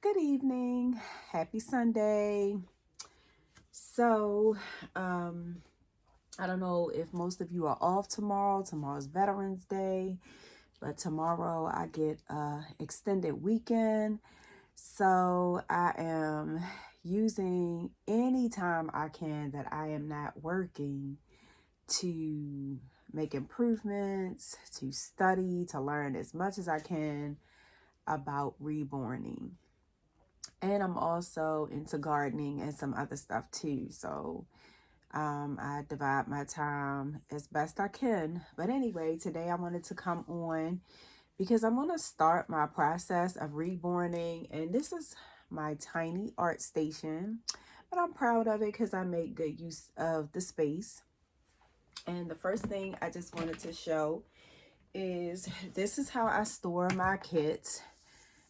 Good evening. Happy Sunday. So, I don't know if most of you are off tomorrow. Tomorrow's Veterans Day, but tomorrow I get extended weekend. So, I am using any time I can that I am not working to make improvements, to study, to learn as much as I can about reborning. And I'm also into gardening and some other stuff too. So I divide my time as best I can. But anyway, today I wanted to come on because I'm going to start my process of reborning. And this is my tiny art station. But I'm proud of it because I make good use of the space. And the first thing I just wanted to show is this is how I store my kits.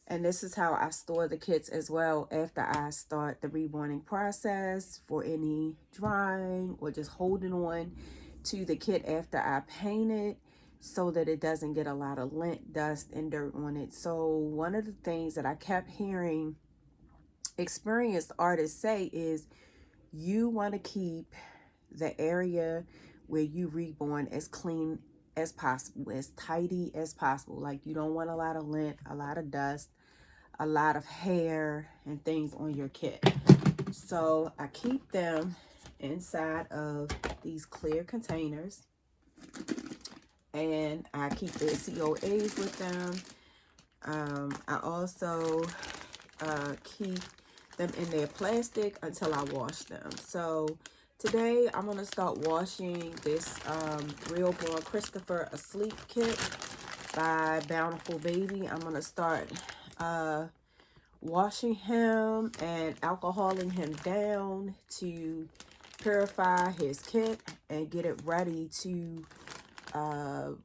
And this is how I store the kits as well after I start the reborning process for any drying or just holding on to the kit after I paint it so that it doesn't get a lot of lint, dust, and dirt on it. So one of the things that I kept hearing experienced artists say is you want to keep the area where you reborn as clean as possible, as tidy as possible. Like you don't want a lot of lint, a lot of dust, a lot of hair and things on your kit. So I keep them inside of these clear containers, and I keep the COAs with them. I also keep them in their plastic until I wash them. So today I'm going to start washing this Real Born Christopher Asleep kit by Bountiful Baby. I'm going to start washing him and alcoholing him down to purify his kit and get it ready to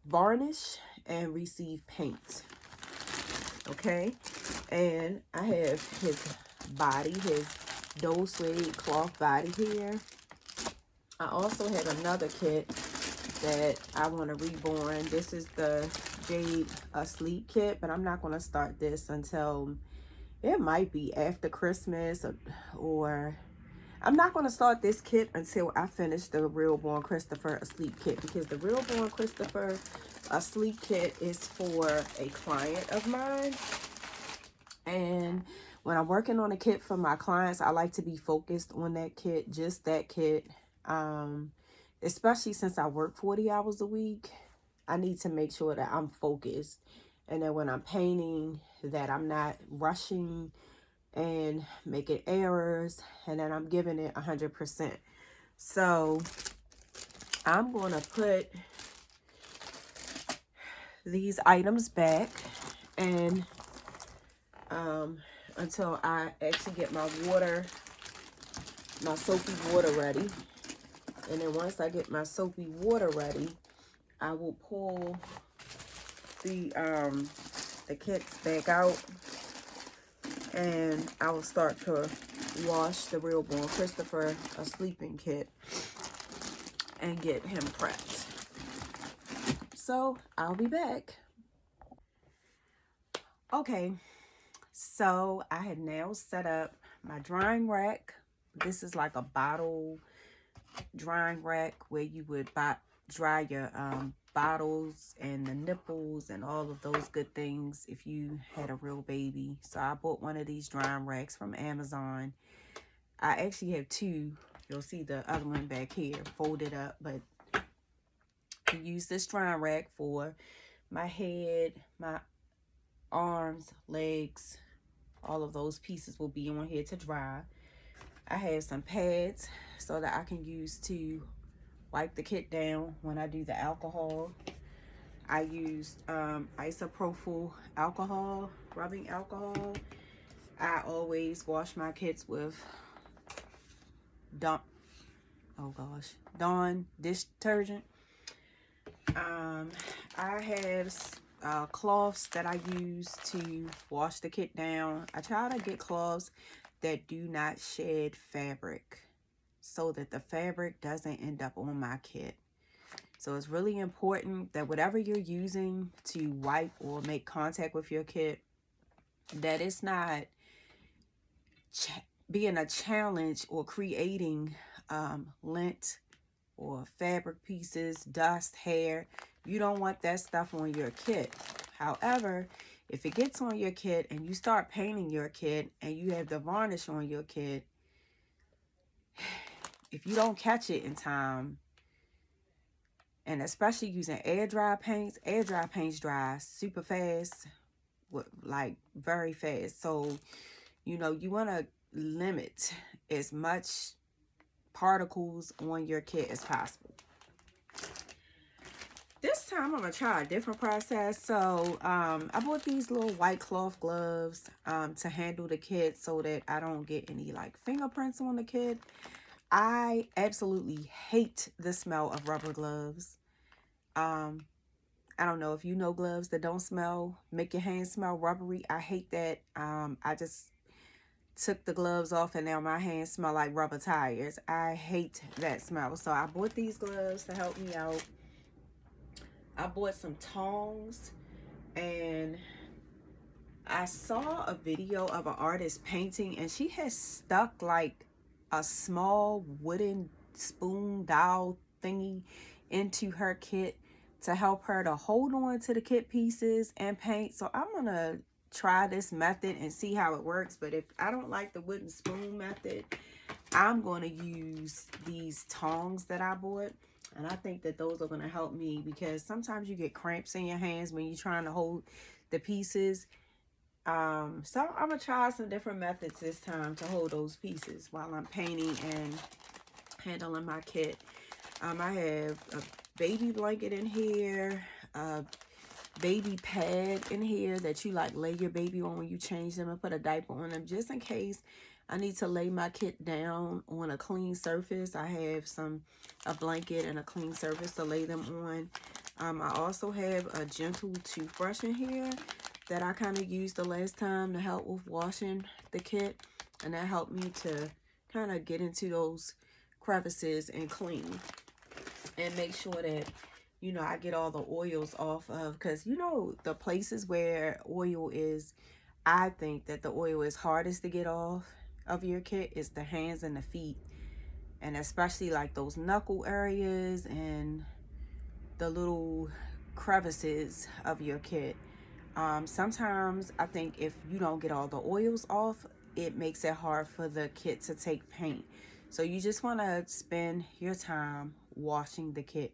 varnish and receive paint. Okay, and I have his body, his doe suede cloth body here. I also have another kit that I want to reborn. This is the Jade Asleep kit, but I'm not going to start this until it might be after Christmas, or I'm not going to start this kit until I finish the Real Born Christopher Asleep kit, because the Real Born Christopher Asleep kit is for a client of mine. And when I'm working on a kit for my clients, I like to be focused on that kit, just that kit. Especially since I work 40 hours a week, I need to make sure that I'm focused. And then when I'm painting, that I'm not rushing and making errors, and then I'm giving it 100%. So I'm going to put these items back and until I actually get my water, my soapy water ready. And then once I get my soapy water ready, I will pull the kits back out, and I will start to wash the Real Born Christopher a sleeping kit and get him prepped. So I'll be back. Okay, so I had now set up my drying rack. This is like a bottle drying rack where you would dry your bottles and the nipples and all of those good things if you had a real baby. So I bought one of these drying racks from Amazon. I actually have two. You'll see the other one back here folded up, but I use this drying rack for my head, my arms, legs. All of those pieces will be on here to dry. I have some pads so that I can use to wipe the kit down when I do the alcohol. I used isopropyl alcohol, rubbing alcohol. I always wash my kits with Dawn dish detergent. I have cloths that I use to wash the kit down. I try to get cloths that do not shed fabric so that the fabric doesn't end up on my kit. So it's really important that whatever you're using to wipe or make contact with your kit, that it's not being a challenge or creating lint or fabric pieces, dust, hair. You don't want that stuff on your kit. However, if it gets on your kit and you start painting your kit and you have the varnish on your kit, if you don't catch it in time, and especially using air dry paints dry super fast, like very fast. So, you know, you want to limit as much particles on your kit as possible. This time I'm gonna try a different process. So I bought these little white cloth gloves to handle the kit so that I don't get any like fingerprints on the kit. I absolutely hate the smell of rubber gloves. I don't know if you know gloves that don't smell, make your hands smell rubbery. I hate that. I just took the gloves off and now my hands smell like rubber tires. I hate that smell. So I bought these gloves to help me out. I bought some tongs, and I saw a video of an artist painting, and she has stuck like a small wooden spoon dowel thingy into her kit to help her to hold on to the kit pieces and paint. So I'm gonna try this method and see how it works. But if I don't like the wooden spoon method, I'm going to use these tongs that I bought. And I think that those are going to help me because sometimes you get cramps in your hands when you're trying to hold the pieces. So I'm going to try some different methods this time to hold those pieces while I'm painting and handling my kit. I have a baby blanket in here, a baby pad in here that you like lay your baby on when you change them and put a diaper on them, just in case I need to lay my kit down on a clean surface. I have a blanket and a clean surface to lay them on. I also have a gentle toothbrush in here that I kind of used the last time to help with washing the kit, and that helped me to kind of get into those crevices and clean and make sure that, you know, I get all the oils off of, because, you know, the places where oil is, I think that the oil is hardest to get off of your kit is the hands and the feet, and especially like those knuckle areas and the little crevices of your kit. Sometimes I think if you don't get all the oils off, it makes it hard for the kit to take paint. So you just want to spend your time washing the kit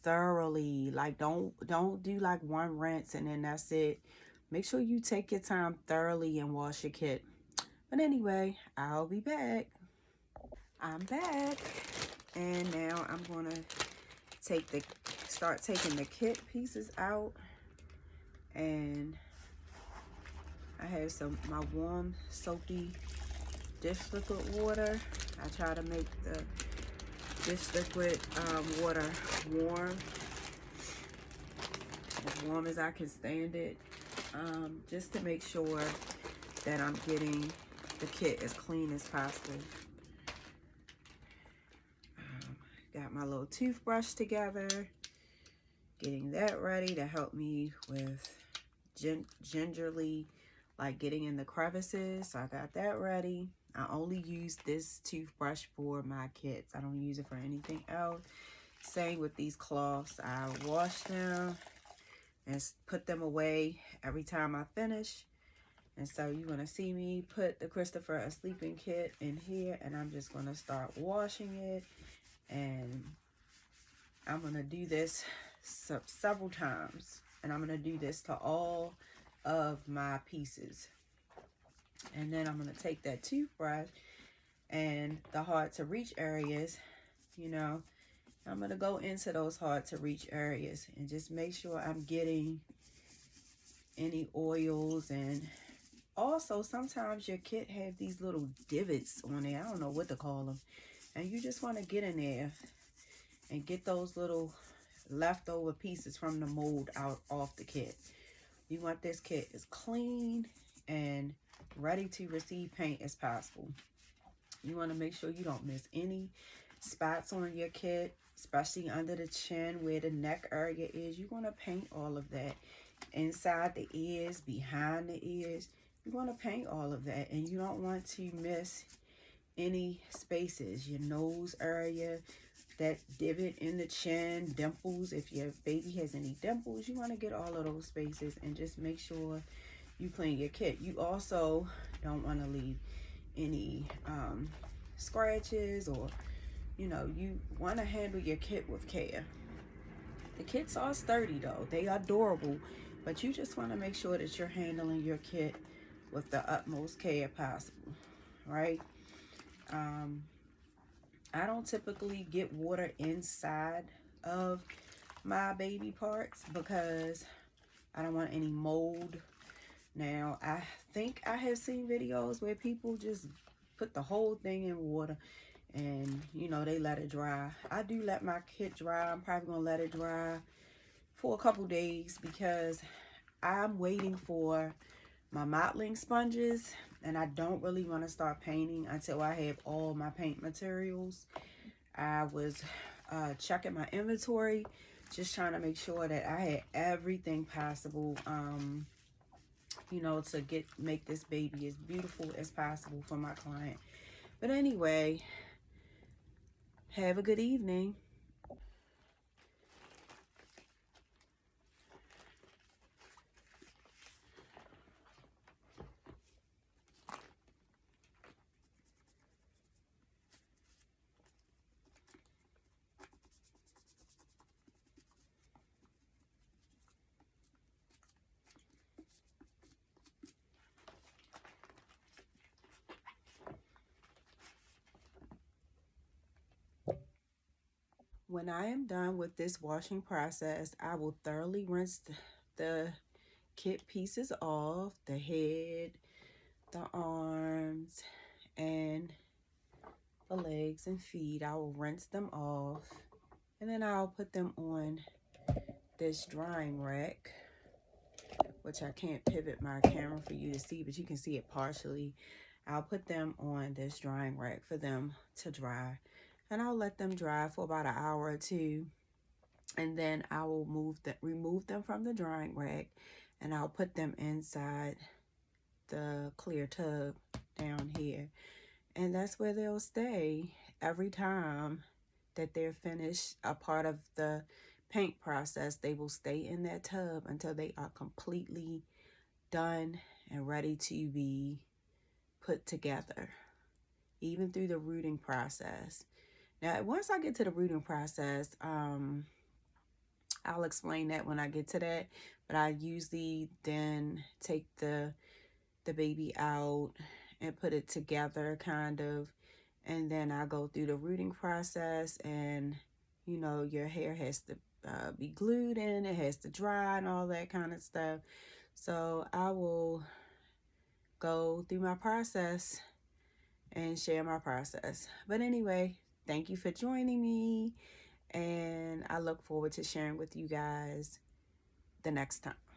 thoroughly. Like don't do like one rinse and then that's it. Make sure you take your time thoroughly and wash your kit. But anyway, I'll be back. I'm back, and now I'm gonna start taking the kit pieces out. And I have my warm soapy dish liquid water. I try to make the dish liquid water warm, as warm as I can stand it, just to make sure that I'm getting the kit as clean as possible. Got my little toothbrush together, getting that ready to help me with gingerly like getting in the crevices. So I got that ready. I only use this toothbrush for my kits. I don't use it for anything else. Same with these cloths. I wash them and put them away every time I finish. And so you're going to see me put the Christopher a Sleeping kit in here, and I'm just going to start washing it. And I'm going to do this several times. And I'm going to do this to all of my pieces. And then I'm going to take that toothbrush and the hard to reach areas, you know, I'm going to go into those hard to reach areas and just make sure I'm getting any oils. And also sometimes your kit have these little divots on there. I don't know what to call them. And you just want to get in there and get those little leftover pieces from the mold out off the kit. You want this kit as clean and ready to receive paint as possible. You want to make sure you don't miss any spots on your kit, especially under the chin where the neck area is. You want to paint all of that. Inside the ears, behind the ears. you want to paint all of that, and you don't want to miss any spaces. Your nose area, that divot in the chin, dimples. If your baby has any dimples, you want to get all of those spaces and just make sure you clean your kit. You also don't want to leave any scratches, or you want to handle your kit with care. The kits are sturdy though, they are durable, but you just want to make sure that you're handling your kit with the utmost care possible, right? I don't typically get water inside of my baby parts because I don't want any mold. Now, I think I have seen videos where people just put the whole thing in water and, they let it dry. I do let my kit dry. I'm probably going to let it dry for a couple days because I'm waiting for my modeling sponges, and I don't really want to start painting until I have all my paint materials. I was checking my inventory, just trying to make sure that I had everything possible, to make this baby as beautiful as possible for my client. But anyway, have a good evening. When I am done with this washing process, I will thoroughly rinse the kit pieces off, the head, the arms, and the legs and feet. I will rinse them off, and then I'll put them on this drying rack, which I can't pivot my camera for you to see, but you can see it partially. I'll put them on this drying rack for them to dry, and I'll let them dry for about an hour or two, and then I will remove them from the drying rack, and I'll put them inside the clear tub down here, and that's where they'll stay every time that they're finished a part of the paint process. They will stay in that tub until they are completely done and ready to be put together, even through the rooting process. Now, once I get to the rooting process, I'll explain that when I get to that, but I usually then take the baby out and put it together kind of, and then I go through the rooting process, and your hair has to be glued in, it has to dry and all that kind of stuff. So I will go through my process and share my process. But anyway, thank you for joining me, and I look forward to sharing with you guys the next time.